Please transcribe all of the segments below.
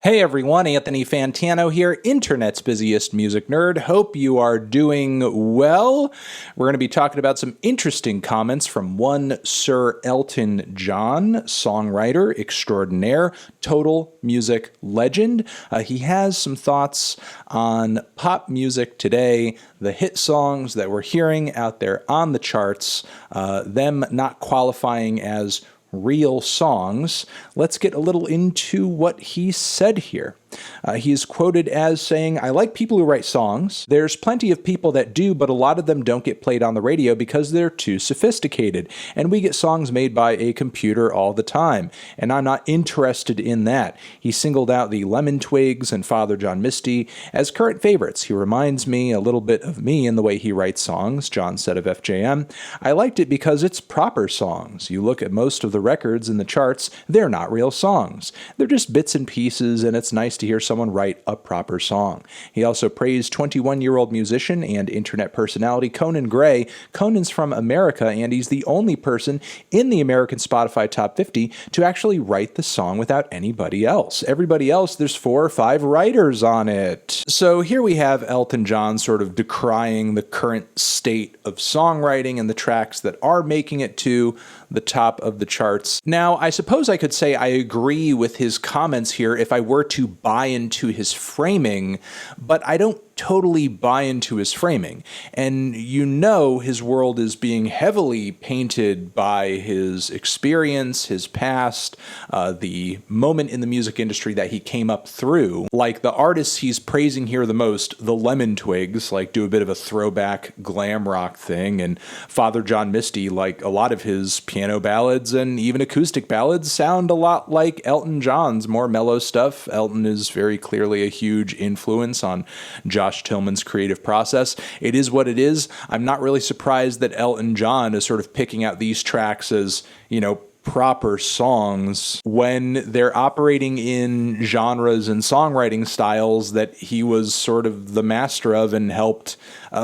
Hey everyone, Anthony Fantano here, internet's busiest music nerd. Hope you are doing well. We're going to be talking about some interesting comments from one Sir Elton John, songwriter extraordinaire, total music legend. He has some thoughts on pop music today, the hit songs that we're hearing out there on the charts, them not qualifying as real songs. Let's get a little into what he said here. He's quoted as saying, "I like people who write songs. There's plenty of people that do, but a lot of them don't get played on the radio because they're too sophisticated. And we get songs made by a computer all the time. And I'm not interested in that." He singled out the Lemon Twigs and Father John Misty as current favorites. He reminds me a little bit of me in the way he writes songs, John said of FJM. "I liked it because it's proper songs. You look at most of the records in the charts, they're not real songs. They're just bits and pieces, and it's nice to hear someone write a proper song." He also praised 21-year-old musician and internet personality Conan Gray. Conan's from America, and he's the only person in the American Spotify Top 50 to actually write the song without anybody else. Everybody else, there's 4 or 5 writers on it. So here we have Elton John sort of decrying the current state of songwriting and the tracks that are making it to the top of the charts. Now, I suppose I could say I agree with his comments here if I were to buy into his framing, but I don't totally buy into his framing. And you know his world is being heavily painted by his experience, his past, the moment in the music industry that he came up through. Like the artists he's praising here the most, the Lemon Twigs, like do a bit of a throwback glam rock thing, and Father John Misty, like a lot of his piano ballads and even acoustic ballads sound a lot like Elton John's more mellow stuff. Elton is very clearly a huge influence on Josh Tillman's creative process. It is what it is. I'm not really surprised that Elton John is sort of picking out these tracks as, proper songs when they're operating in genres and songwriting styles that he was sort of the master of and helped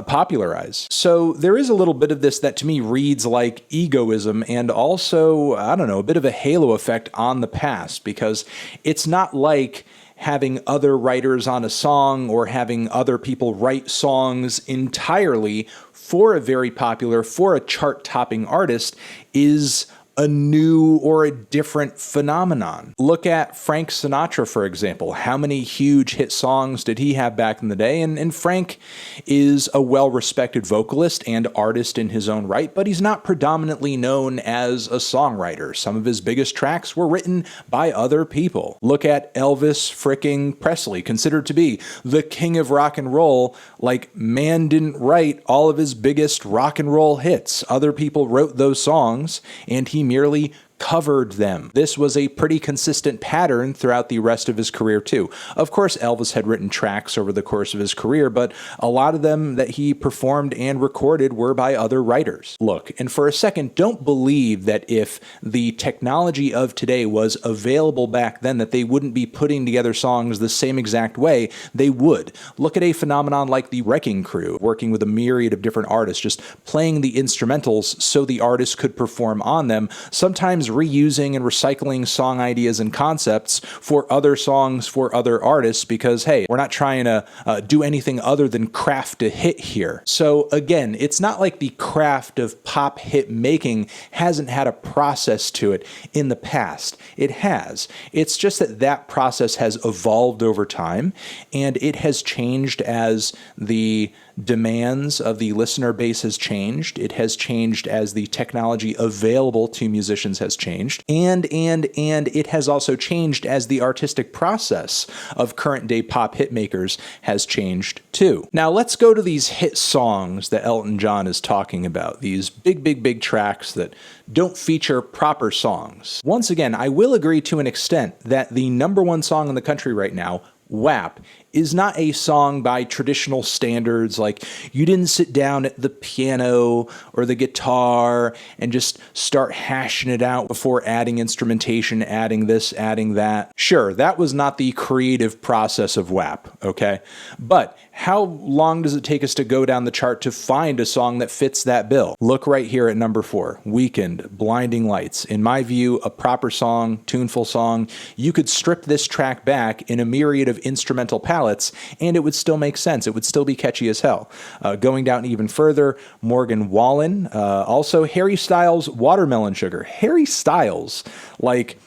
popularize. So there is a little bit of this that to me reads like egoism and also, a bit of a halo effect on the past, because it's not like having other writers on a song or having other people write songs entirely for a very popular, for a chart-topping artist is a new or a different phenomenon. Look at Frank Sinatra, for example. How many huge hit songs did he have back in the day? And Frank is a well-respected vocalist and artist in his own right, but he's not predominantly known as a songwriter. Some of his biggest tracks were written by other people. Look at Elvis fricking Presley, considered to be the king of rock and roll. Like, man didn't write all of his biggest rock and roll hits. Other people wrote those songs, and he merely covered them. This was a pretty consistent pattern throughout the rest of his career too. Of course, Elvis had written tracks over the course of his career, but a lot of them that he performed and recorded were by other writers. Look, and for a second, don't believe that if the technology of today was available back then that they wouldn't be putting together songs the same exact way. They would. Look at a phenomenon like the Wrecking Crew, working with a myriad of different artists, just playing the instrumentals so the artists could perform on them, sometimes reusing and recycling song ideas and concepts for other songs for other artists because, hey, we're not trying to do anything other than craft a hit here. So again, it's not like the craft of pop hit making hasn't had a process to it in the past. It has. It's just that that process has evolved over time, and it has changed as the demands of the listener base has changed. It has changed as the technology available to musicians has changed. And it has also changed as the artistic process of current day pop hit makers has changed too. Now let's go to these hit songs that Elton John is talking about. These big tracks that don't feature proper songs. Once again, I will agree to an extent that the #1 song in the country right now, WAP, is not a song by traditional standards. Like, you didn't sit down at the piano or the guitar and just start hashing it out before adding instrumentation, adding this, adding that. Sure, that was not the creative process of WAP, okay? But How long does it take us to go down the chart to find a song that fits that bill? Look right here at number 4, Weekend, Blinding Lights. In my view, a proper song, tuneful song. You could strip this track back in a myriad of instrumental palettes and it would still make sense. It would still be catchy as hell. Going down even further, Morgan Wallen. Also, Harry Styles, Watermelon Sugar. Harry Styles, like,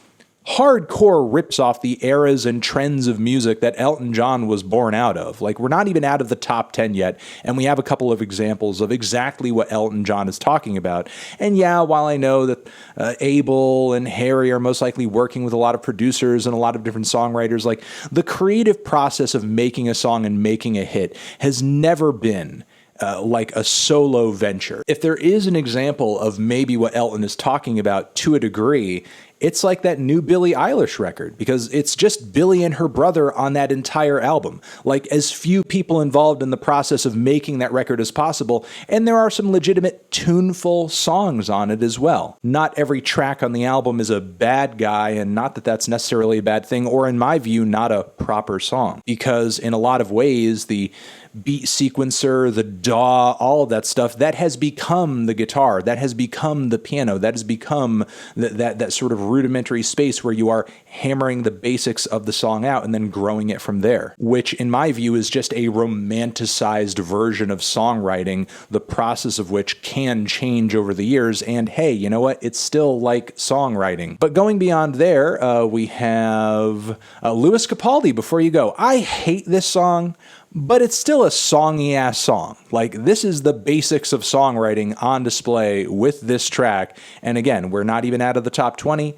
hardcore rips off the eras and trends of music that Elton John was born out of. Like, we're not even out of the top 10 yet, and we have a couple of examples of exactly what Elton John is talking about. And yeah, while I know that Abel and Harry are most likely working with a lot of producers and a lot of different songwriters, like, the creative process of making a song and making a hit has never been like a solo venture. If there is an example of maybe what Elton is talking about to a degree, it's like that new Billie Eilish record, because it's just Billie and her brother on that entire album. Like, as few people involved in the process of making that record as possible, and there are some legitimate tuneful songs on it as well. Not every track on the album is a bad guy, and not that that's necessarily a bad thing, or in my view, not a proper song. Because in a lot of ways, the beat sequencer, the DAW, all of that stuff, that has become the guitar, that has become the piano, that has become that sort of rudimentary space where you are hammering the basics of the song out and then growing it from there, which in my view is just a romanticized version of songwriting, the process of which can change over the years. And hey, you know what? It's still like songwriting. But going beyond there, we have Louis Capaldi, Before You Go. I hate this song, but it's still a songy-ass song. Like, this is the basics of songwriting on display with this track. And again, we're not even out of the top 20.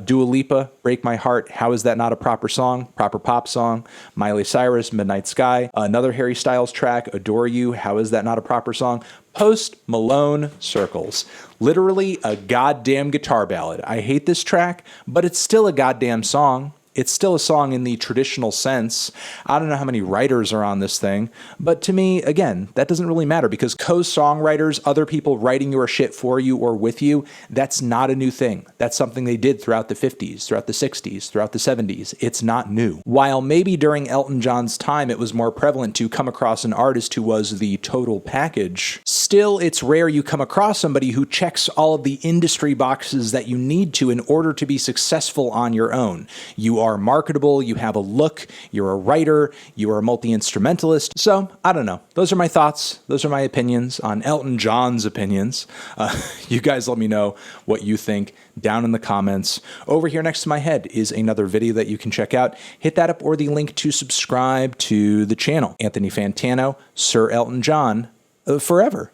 Dua Lipa, Break My Heart. How is that not a proper song? Proper pop song. Miley Cyrus, Midnight Sky. Another Harry Styles track, Adore You. How is that not a proper song? Post Malone, Circles. Literally a goddamn guitar ballad. I hate this track, but it's still a goddamn song. It's still a song in the traditional sense. I don't know how many writers are on this thing, but to me, again, that doesn't really matter, because co-songwriters, other people writing your shit for you or with you, that's not a new thing. That's something they did throughout the 50s, throughout the 60s, throughout the 70s. It's not new. While maybe during Elton John's time, it was more prevalent to come across an artist who was the total package, still, it's rare you come across somebody who checks all of the industry boxes that you need to in order to be successful on your own. You are marketable, you have a look, you're a writer, you are a multi-instrumentalist. So, I don't know. Those are my thoughts. Those are my opinions on Elton John's opinions. You guys let me know what you think down in the comments. Over here next to my head is another video that you can check out. Hit that up, or the link to subscribe to the channel. Anthony Fantano, Sir Elton John, forever.